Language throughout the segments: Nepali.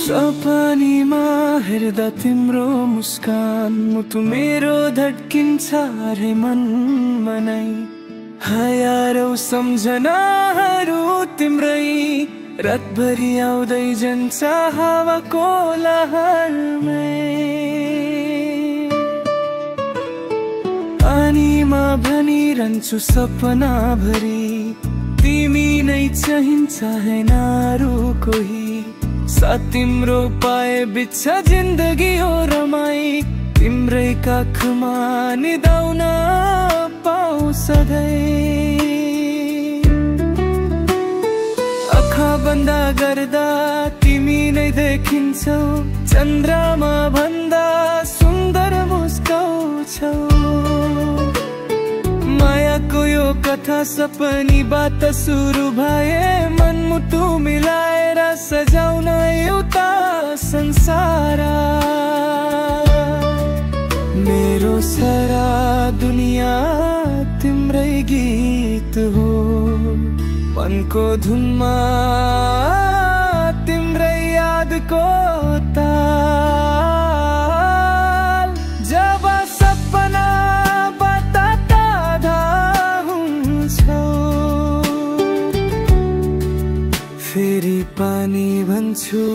सपनीमा हेर्दा तिम्रो मुस्कान मुटु मेरो धड्किन्छ रे मन मनै हजारौं सम्झनाहरू तिम्रै रातभरि आउँदै जान्छ हावाको लहरमै पानीमा भनिरहन्छु सपनाभरि तिमी नै चाहिन्छ हैन अरू कोही साथ तिम्रो पाए बित्छ जिन्दगी हो रमाई तिम्रै काखमा निदाउन पाऊ सधैँ आँखा बन्दा गर्दा तिमी नै देखिन्छौ चन्द्रमा भन्दा सुन्दर मुस्काउँछौ मायाको यो कथा सपनीबाट सुरु भए मनमुटु मिलाएर सजाउन एउटा संसार मेरो सारा दुनिया तिम्रै गीत हो मनको धुनमा तिम्रै यादको ताल जब सपनाबाट टाढा हुन्छौ फेरि पानी भन्छु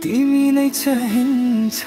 तिमी नै चाहिन्छ।